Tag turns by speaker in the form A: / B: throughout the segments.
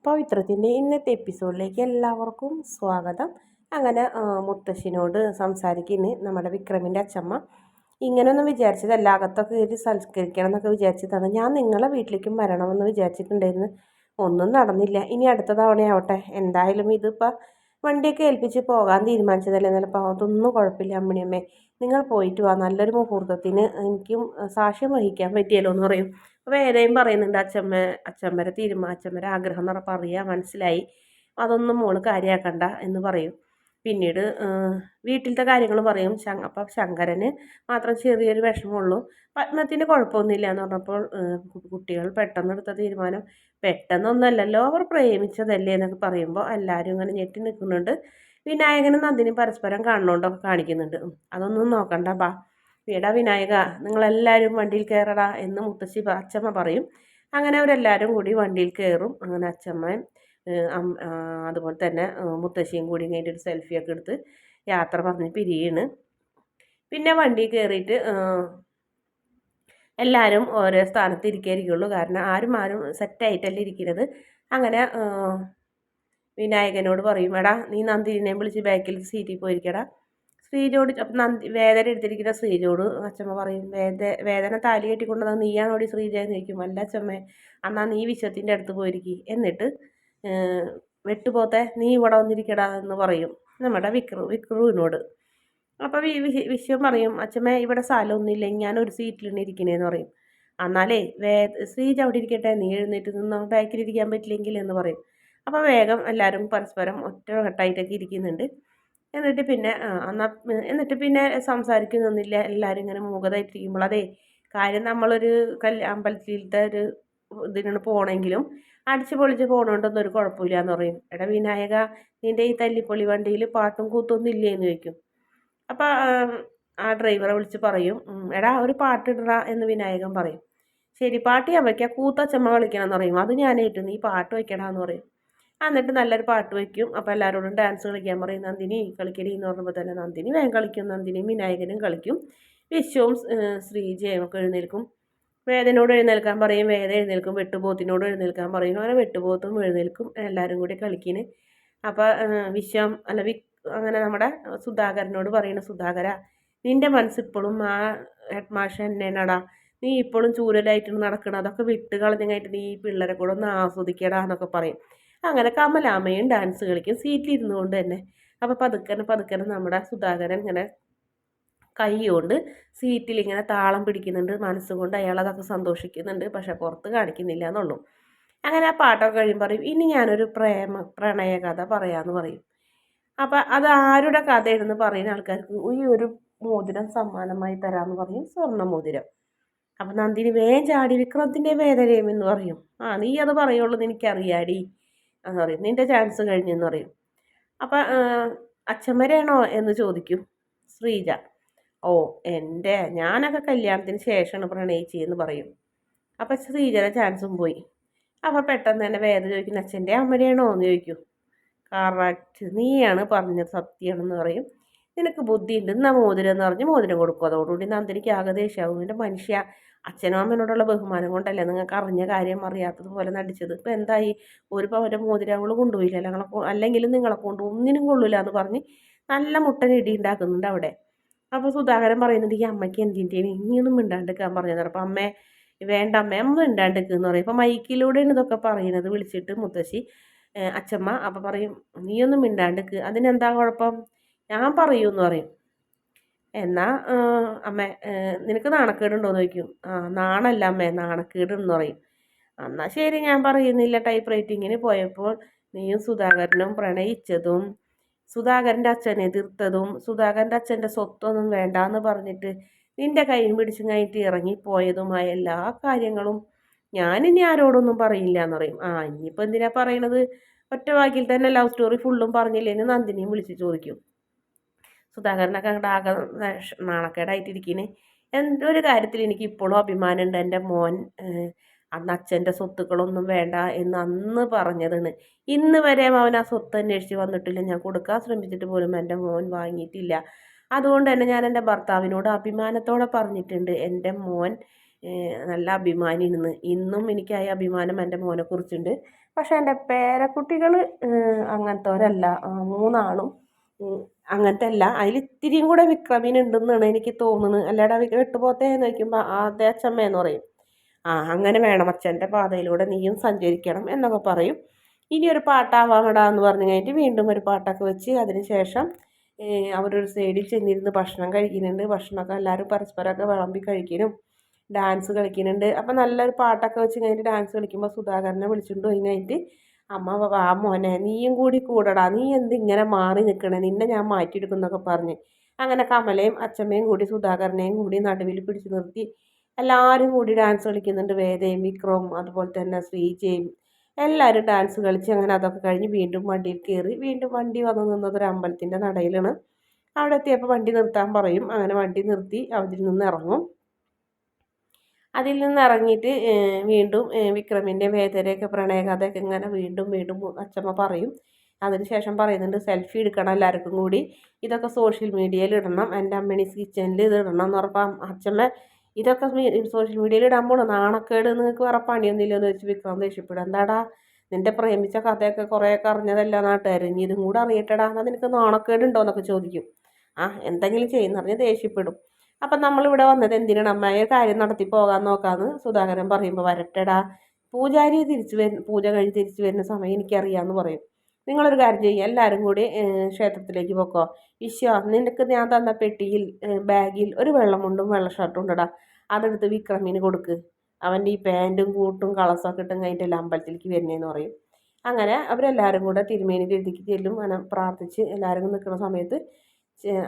A: പവിത്രത്തിൻ്റെ ഇന്നത്തെ എപ്പിസോഡിലേക്ക് എല്ലാവർക്കും സ്വാഗതം. അങ്ങനെ മുത്തശ്ശിനോട് സംസാരിക്കുന്നു നമ്മുടെ വിക്രമിൻ്റെ അച്ഛമ്മ. ഇങ്ങനെയൊന്നും വിചാരിച്ചതല്ല, അകത്തൊക്കെ കയറി സംസ്കരിക്കണം എന്നൊക്കെ വിചാരിച്ചതാണ്. ഞാൻ നിങ്ങളെ വീട്ടിലേക്കും വരണമെന്ന് വിചാരിച്ചിട്ടുണ്ടായിരുന്നു, ഒന്നും നടന്നില്ല. ഇനി അടുത്ത തവണയാവട്ടെ. എന്തായാലും ഇതിപ്പോൾ വണ്ടിയൊക്കെ ഏൽപ്പിച്ച് പോകാൻ തീരുമാനിച്ചതല്ലേ. ചിലപ്പോൾ അതൊന്നും കുഴപ്പമില്ല അമ്മിണിയമ്മേ, നിങ്ങൾ പോയിട്ട് വാ. നല്ലൊരു മുഹൂർത്തത്തിന് എനിക്കും സാക്ഷ്യം വഹിക്കാൻ പറ്റിയല്ലോ എന്ന് പറയും. അപ്പോൾ വേദയും പറയുന്നുണ്ട്, അച്ഛമ്മയുടെ ആഗ്രഹം എന്ന് പറഞ്ഞാൽ പറയാ മനസ്സിലായി, അതൊന്നും മോള് കാര്യമാക്കണ്ട എന്ന് പറയും. പിന്നീട് വീട്ടിലത്തെ കാര്യങ്ങൾ പറയും. അപ്പം ശങ്കരന് മാത്രം ചെറിയൊരു വിഷമമുള്ളൂ. പത്മത്തിന് കുഴപ്പമൊന്നുമില്ല എന്ന് പറഞ്ഞപ്പോൾ കുട്ടികൾ പെട്ടെന്ന് എടുത്ത തീരുമാനം പെട്ടെന്നൊന്നല്ലല്ലോ, അവർ പ്രേമിച്ചതല്ലേ എന്നൊക്കെ പറയുമ്പോൾ എല്ലാവരും ഇങ്ങനെ ഞെട്ടി നിൽക്കുന്നുണ്ട്. വിനായകനും നന്ദിനി പരസ്പരം കാണണോണ്ടൊക്കെ കാണിക്കുന്നുണ്ട്. അതൊന്നും നോക്കണ്ട, ബാ വീടാ വിനായക, നിങ്ങളെല്ലാവരും വണ്ടിയിൽ കയറടാ എന്ന് അച്ഛമ്മ പറയും. അങ്ങനെ അവരെല്ലാവരും കൂടി വണ്ടിയിൽ കയറും. അങ്ങനെ അച്ഛമ്മയും അതുപോലെ തന്നെ മുത്തശ്ശിയും കൂടി കഴിഞ്ഞിട്ട് ഒരു സെൽഫിയൊക്കെ എടുത്ത് യാത്ര പറഞ്ഞ് പിരിയാണ്. പിന്നെ വണ്ടി കയറിയിട്ട് എല്ലാവരും ഓരോ സ്ഥാനത്ത് ഇരിക്കുകയായിരിക്കുള്ളൂ. കാരണം ആരും സെറ്റായിട്ടല്ല ഇരിക്കുന്നത്. അങ്ങനെ വിനായകനോട് പറയും, എടാ നീ നന്ദിനിനെയും വിളിച്ച് ബാക്കിൽ സീറ്റിൽ പോയിരിക്കടാ. ശ്രീജോട് വേദന എടുത്തിരിക്കുന്ന ശ്രീജോട് അച്ഛമ്മ പറയും, വേദന താലി കെട്ടിക്കൊണ്ടത് നീയാണോടി ശ്രീജ എന്ന് ചോദിക്കും. അല്ല അച്ഛമ്മേ, എന്നാ നീ വിശ്വത്തിൻ്റെ അടുത്ത് പോയിരിക്കും, എന്നിട്ട് വെട്ടുപോത്തെ നീ ഇവിടെ വന്നിരിക്കടാ എന്ന് പറയും നമ്മുടെ വിക്രുവിനോട്. അപ്പോൾ വിശ്വം പറയും, അച്ഛമ്മേ ഇവിടെ സ്ഥലമൊന്നുമില്ല, ഞാനൊരു സീറ്റിലാണ് ഇരിക്കണേന്ന് പറയും. എന്നാലേ ശ്രീജ അവിടെ ഇരിക്കട്ടെ, നീ എഴുന്നേറ്റ് നിന്ന് ബാക്കിലിരിക്കാൻ പറ്റില്ലെങ്കിൽ എന്ന് പറയും. അപ്പോൾ വേഗം എല്ലാവരും പരസ്പരം ഒറ്റക്കെട്ടായിട്ടൊക്കെ ഇരിക്കുന്നുണ്ട്. എന്നിട്ട് പിന്നെ സംസാരിക്കുന്നൊന്നുമില്ല. എല്ലാവരും ഇങ്ങനെ മൂകതായിട്ടിരിക്കുമ്പോൾ, അതേ കാര്യം നമ്മളൊരു അമ്പലത്തിലത്തെ ഒരു ഇതിനാണ് പോകണമെങ്കിലും അടിച്ച് പൊളിച്ച് പോകണോണ്ടൊന്നും ഒരു കുഴപ്പമില്ല എന്ന് പറയും. എടാ വിനായക, നിൻ്റെ ഈ തല്ലിപ്പൊളി വണ്ടിയിൽ പാട്ടും കൂത്തൊന്നും ഇല്ലേ എന്ന് ചോദിക്കും. അപ്പോൾ ആ ഡ്രൈവറെ വിളിച്ച് പറയും, എടാ ഒരു പാട്ടിടറ എന്ന് വിനായകൻ പറയും. ശരി, പാട്ട് ഞാൻ വയ്ക്കാം, കൂത്തച്ചമ്മ കളിക്കണം എന്ന് പറയും. അത് ഞാനേറ്റു, നീ പാട്ട് വയ്ക്കടാന്ന് പറയും. എന്നിട്ട് നല്ലൊരു പാട്ട് വയ്ക്കും. അപ്പോൾ എല്ലാവരോടും ഡാൻസ് കളിക്കാൻ പറയും. നന്ദിനി കളിക്കടി എന്ന് പറഞ്ഞപ്പോൾ തന്നെ നന്ദിനി വേഗം കളിക്കും. നന്ദിനിയും വിനായകനും കളിക്കും. വിശ്വവും ശ്രീജയും ഒക്കെ എഴുന്നേൽക്കും. വേദനോട് എഴുന്നേൽക്കാൻ പറയും, വേദ എഴുന്നേൽക്കും. വെട്ടുപോത്തിനോട് എഴുന്നേൽക്കാൻ പറയും, അങ്ങനെ വെട്ടുപോത്തും എഴുന്നേൽക്കും. എല്ലാവരും കൂടി കളിക്കിന്. അപ്പോൾ വിശ്വം അങ്ങനെ നമ്മുടെ സുധാകരനോട് പറയുന്നു, സുധാകര, നിൻ്റെ മനസ്സിപ്പോഴും ആ ഹെഡ് മാഷ് തന്നെയാണടാ, നീ ഇപ്പോഴും ചൂരലായിട്ട് നടക്കണം, അതൊക്കെ വിട്ട് കളഞ്ഞായിട്ട് നീ ഈ പിള്ളേരെ കൂടെ ഒന്ന് ആസ്വദിക്കടാ എന്നൊക്കെ പറയും. അങ്ങനെ കമലാമ്മയും ഡാൻസ് കളിക്കും സീറ്റിലിരുന്നു കൊണ്ട് തന്നെ. അപ്പോൾ പതുക്കനെ നമ്മുടെ സുധാകരൻ ഇങ്ങനെ കൈ കൊണ്ട് സീറ്റിൽ ഇങ്ങനെ താളം പിടിക്കുന്നുണ്ട്. മനസ്സുകൊണ്ട് അയാൾ അതൊക്കെ സന്തോഷിക്കുന്നുണ്ട്, പക്ഷെ പുറത്ത് കാണിക്കുന്നില്ല എന്നുള്ളൂ. അങ്ങനെ ആ പാട്ടൊക്കെ കഴിയും പറയും, ഇനി ഞാനൊരു പ്രണയ കഥ പറയാമെന്ന് പറയും. അപ്പം അത് ആരുടെ കഥയെന്ന് പറയുന്ന ആൾക്കാർക്ക് ഈ ഒരു മോതിരം സമ്മാനമായി തരാമെന്ന് പറയും, സ്വർണ്ണ മോതിരം. അപ്പം നന്ദിനി വേഗം ചാടി വിക്രമത്തിൻ്റെ വേദനയും എന്ന് പറയും. നീ അത് പറയുള്ളൂ എന്ന് എനിക്കറിയാടി എന്ന് പറയും. നിൻ്റെ ചാൻസ് കഴിഞ്ഞെന്ന് പറയും. അപ്പം അച്ഛമ്മരാണോ എന്ന് ചോദിക്കും ശ്രീജ. ഓ, ഞാനൊക്കെ കല്യാണത്തിന് ശേഷമാണ് പ്രണയിച്ചെന്ന് പറയും. അപ്പം ശ്രീജയുടെ ചാൻസും പോയി. അപ്പം പെട്ടെന്ന് തന്നെ വേദ ചോദിക്കുന്ന, അച്ഛൻ്റെ അമ്മയാണോ എന്ന് ചോദിക്കും. കറക്റ്റ്, നീയാണ് പറഞ്ഞത്, സത്യമാണെന്ന് പറയും. നിനക്ക് ബുദ്ധിയുണ്ട്, എന്നാ മോതിരം എന്ന് പറഞ്ഞ് മോതിരം കൊടുക്കും. അതോടുകൂടി നന്ദിനിക്ക് ആകെ ദേഷ്യാവും. എൻ്റെ മനുഷ്യ, അച്ഛനും അമ്മയോടുള്ള ബഹുമാനം കൊണ്ടല്ലേ നിങ്ങൾക്ക് അറിഞ്ഞ കാര്യം അറിയാത്തതുപോലെ നടിച്ചത്. ഇപ്പം എന്തായി, ഒരു പവൻ്റെ മോതിരം അവൾ കൊണ്ടുപോയില്ല, അല്ലെങ്കിലും നിങ്ങളെ കൊണ്ട് ഒന്നിനും കൊള്ളില്ല എന്ന് പറഞ്ഞ് നല്ല മുട്ടൻ ഇടി ഉണ്ടാക്കുന്നുണ്ട് അവിടെ. അപ്പോൾ സുധാകരൻ പറയുന്നുണ്ട്, ഈ അമ്മയ്ക്ക് എന്തിൻ്റെ ഇനിയൊന്നും മിണ്ടാണ്ടിരിക്കാൻ പറഞ്ഞത്. അപ്പം അമ്മേ വേണ്ട അമ്മ മിണ്ടാണ്ടിരിക്കുമെന്ന് പറയും. അപ്പം മൈക്കിലൂടെയാണ് ഇതൊക്കെ പറയുന്നത്, വിളിച്ചിട്ട് മുത്തശ്ശി അച്ഛമ്മ. അപ്പം പറയും, നീയൊന്നും മിണ്ടാണ്ടിക്ക്, അതിനെന്താ കുഴപ്പം, ഞാൻ പറയൂന്ന് പറയും. എന്നാ അമ്മ നിനക്ക് നാണക്കേടുണ്ടോയെന്ന് ചോദിക്കും. നാണല്ല അമ്മേ, നാണക്കേടെന്ന് പറയും. എന്നാൽ ശരി, ഞാൻ പറയുന്നില്ല. ടൈപ്പ് റൈറ്റിങ്ങിന് പോയപ്പോൾ നീയും സുധാകരനും പ്രണയിച്ചതും സുധാകരൻ്റെ അച്ഛനെ എതിർത്തതും സുധാകരൻ്റെ അച്ഛൻ്റെ സ്വത്തൊന്നും വേണ്ടാന്ന് പറഞ്ഞിട്ട് നിൻ്റെ കൈയും പിടിച്ചും കഴിഞ്ഞിട്ട് ഇറങ്ങിപ്പോയതുമായ എല്ലാ കാര്യങ്ങളും ഞാനിനി ആരോടൊന്നും പറയില്ല എന്ന് പറയും. ഇനിയിപ്പോൾ എന്തിനാ പറയണത്, ഒറ്റ വാക്കിൽ തന്നെ ലവ് സ്റ്റോറി ഫുള്ളും പറഞ്ഞില്ലേന്ന് നന്ദിനിയും വിളിച്ച് ചോദിക്കും. സുധാകരനൊക്കെ അങ്ങോട്ട് ആകെ നാണക്കേടായിട്ടിരിക്കുന്നു. എന്തൊരു കാര്യത്തിൽ എനിക്ക് ഇപ്പോഴും അഭിമാനമുണ്ട്, എൻ്റെ മോൻ അന്ന് അച്ഛൻ്റെ സ്വത്തുക്കളൊന്നും വേണ്ട എന്ന് അന്ന് പറഞ്ഞതാണ്. ഇന്ന് വരെ അവൻ ആ സ്വത്ത് അന്വേഷിച്ച് വന്നിട്ടില്ല, ഞാൻ കൊടുക്കാൻ ശ്രമിച്ചിട്ട് പോലും എൻ്റെ മോൻ വാങ്ങിയിട്ടില്ല. അതുകൊണ്ട് തന്നെ ഞാൻ എൻ്റെ ഭർത്താവിനോട് അഭിമാനത്തോടെ പറഞ്ഞിട്ടുണ്ട്, എൻ്റെ മോൻ നല്ല അഭിമാനിന്ന്. ഇന്നും എനിക്ക് ആ അഭിമാനം എൻ്റെ മോനെക്കുറിച്ചുണ്ട്. പക്ഷെ എൻ്റെ പേരക്കുട്ടികൾ അങ്ങനത്തവരല്ല, മൂന്നാളും അങ്ങനത്തെ അല്ല. അതിൽ ഇത്തിരിയും കൂടെ വിക്രമിനുണ്ടെന്നാണ് എനിക്ക് തോന്നുന്നത്. അല്ലാടെ വെട്ടുപോത്തേന്ന് ചോദിക്കുമ്പോൾ അതേ അച്ഛമ്മയെന്ന് പറയും. അങ്ങനെ വേണം അച്ഛൻ്റെ പാതയിലൂടെ നീയും സഞ്ചരിക്കണം എന്നൊക്കെ പറയും. ഇനി ഒരു പാട്ടാവാമടാ എന്ന് പറഞ്ഞു കഴിഞ്ഞിട്ട് വീണ്ടും ഒരു പാട്ടൊക്കെ വെച്ച് അതിന് ശേഷം അവരൊരു സൈഡിൽ ചെന്നിരുന്ന് ഭക്ഷണം കഴിക്കുന്നുണ്ട്. ഭക്ഷണമൊക്കെ എല്ലാവരും പരസ്പരമൊക്കെ വിളമ്പി കഴിക്കാനും ഡാൻസ് കളിക്കുന്നുണ്ട്. അപ്പം നല്ലൊരു പാട്ടൊക്കെ വെച്ച് കഴിഞ്ഞിട്ട് ഡാൻസ് കളിക്കുമ്പോൾ സുധാകരനെ വിളിച്ചുകൊണ്ട് പോയി കഴിഞ്ഞിട്ട് അമ്മ വാ മോനെ നീയും കൂടി കൂടടാ, നീ എന്തിങ്ങനെ മാറി നിൽക്കണേ, നിന്നെ ഞാൻ മാറ്റിയെടുക്കും എന്നൊക്കെ പറഞ്ഞ് അങ്ങനെ കമലയും അച്ഛമ്മയും കൂടി സുധാകരനെയും കൂടി നടുവിൽ പിടിച്ചു നിർത്തി എല്ലാവരും കൂടി ഡാൻസ് കളിക്കുന്നുണ്ട്. വേദയും വിക്രവും അതുപോലെ തന്നെ ശ്രീജയും എല്ലാവരും ഡാൻസ് കളിച്ച് അങ്ങനെ അതൊക്കെ കഴിഞ്ഞ് വീണ്ടും വണ്ടിയിൽ കയറി. വീണ്ടും വണ്ടി വന്ന് നിന്നത് ഒരു അമ്പലത്തിൻ്റെ നടയിലാണ്. അവിടെ എത്തിയപ്പോൾ വണ്ടി നിർത്താൻ പറയും. അങ്ങനെ വണ്ടി നിർത്തി അതിൽ നിന്ന് ഇറങ്ങും. അതിൽ നിന്ന് ഇറങ്ങിയിട്ട് വീണ്ടും വിക്രമിൻ്റെ വേദനയൊക്കെ പ്രണയകഥയൊക്കെ ഇങ്ങനെ വീണ്ടും വീണ്ടും അച്ഛമ്മ പറയും. അതിനുശേഷം പറയുന്നുണ്ട് സെൽഫി എടുക്കണം എല്ലാവർക്കും കൂടി, ഇതൊക്കെ സോഷ്യൽ മീഡിയയിൽ ഇടണം, എൻ്റെ അമ്മണീസ് കിച്ചണിൽ ഇത് ഇടണം എന്ന് പറഞ്ഞപ്പോൾ അച്ഛമ്മ ഇതൊക്കെ സോഷ്യൽ മീഡിയയിൽ ഇടാൻ പോകണം, നാണക്കേട്, നിങ്ങൾക്ക് വേറെ പണിയൊന്നുമില്ലെന്ന് വെച്ച് വിക്രം ദേഷ്യപ്പെടും. എന്താടാ നിൻ്റെ പ്രേമിച്ച കഥയൊക്കെ കുറേയൊക്കെ അറിഞ്ഞതല്ല നാട്ടുകാർ, ഇനി ഇതും കൂടെ അറിയട്ടെടാ, എന്നാൽ നിനക്ക് നാണക്കേടുണ്ടോ എന്നൊക്കെ ചോദിക്കും. എന്തെങ്കിലും ചെയ്യുന്ന പറഞ്ഞ് ദേഷ്യപ്പെടും. അപ്പം നമ്മളിവിടെ വന്നത് എന്തിനാണ് അമ്മയെ കാര്യം നടത്തി പോകാൻ നോക്കാമെന്ന് സുധാകരൻ പറയുമ്പോൾ വരട്ടെടാ, പൂജാരി പൂജ കഴിഞ്ഞ് തിരിച്ചു വരുന്ന സമയം എനിക്കറിയാമെന്ന് പറയും. നിങ്ങളൊരു കാര്യം ചെയ്യുക, എല്ലാവരും കൂടി ക്ഷേത്രത്തിലേക്ക് പോക്കോ. നിനക്ക് ഞാൻ തന്ന പെട്ടിയിൽ ബാഗിൽ ഒരു വെള്ളമുണ്ടും വെള്ള ഷർട്ടും ഉണ്ടടാ, അതെടുത്ത് വിക്രമിന് കൊടുക്ക്, അവൻ്റെ ഈ പാൻറ്റും കൂട്ടും കളസൊക്കെ ഇട്ടും കഴിഞ്ഞിട്ടല്ല അമ്പലത്തിലേക്ക് വരുന്നതെന്ന് പറയും. അങ്ങനെ അവരെല്ലാവരും കൂടെ തിരുമേനി എഴുതിക്ക് ചെല്ലും. അങ്ങനെ പ്രാർത്ഥിച്ച് എല്ലാവരും നിൽക്കുന്ന സമയത്ത്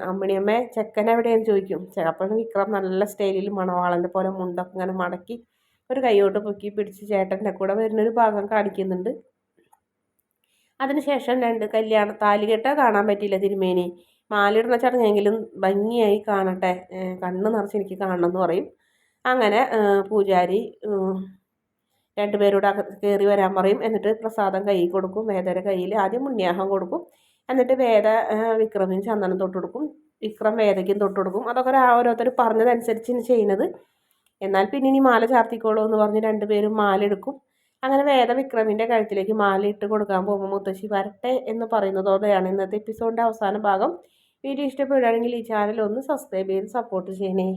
A: അമ്മിണിയമ്മ ചെക്കൻ എവിടെയെന്ന് ചോദിക്കും. അപ്പോൾ വിക്രം നല്ല സ്റ്റൈലിൽ മണവാളൻ്റെ പോലെ മുണ്ടൊക്കെ ഇങ്ങനെ മടക്കി ഒരു കൈയോട്ട് പൊക്കി പിടിച്ച് ചേട്ടൻ്റെ കൂടെ വരുന്നൊരു ഭാഗം കാണിക്കുന്നുണ്ട്. അതിനുശേഷം താലികെട്ട കാണാൻ പറ്റിയില്ല തിരുമേനി, മാലയിടുന്ന ചടങ്ങെങ്കിലും ഭംഗിയായി കാണട്ടെ, കണ്ണ് നിറച്ച് എനിക്ക് കാണണം എന്ന് പറയും. അങ്ങനെ പൂജാരി രണ്ടുപേരോട് കയറി വരാൻ പറയും. എന്നിട്ട് പ്രസാദം കയ്യിൽ കൊടുക്കും. വേദയുടെ കയ്യിൽ ആദ്യം മുന്യാഹം കൊടുക്കും. എന്നിട്ട് വേദ വിക്രമിന് ചന്ദനം തൊട്ട് കൊടുക്കും, വിക്രം വേദയ്ക്കും തൊട്ട് കൊടുക്കും. അതൊക്കെ ഓരോരുത്തർ പറഞ്ഞതനുസരിച്ച് ചെയ്യുന്നത്. എന്നാൽ പിന്നെ ഇനി മാല ചാർത്തിക്കോളൂ എന്ന് പറഞ്ഞ് രണ്ടുപേരും മാല എടുക്കും. അങ്ങനെ വേദ വിക്രമിൻ്റെ കഴുത്തിലേക്ക് മാല ഇട്ട് കൊടുക്കാൻ പോകുമ്പോൾ മുത്തശ്ശി വരട്ടെ എന്ന് പറയുന്നതോടെയാണ് ഇന്നത്തെ എപ്പിസോഡിൻ്റെ അവസാന ഭാഗം. വീഡിയോ ഇഷ്ടപ്പെടുകയാണെങ്കിൽ ഈ ചാനൽ ഒന്ന് സബ്സ്ക്രൈബ് ചെയ്ത് സപ്പോർട്ട് ചെയ്യണേ.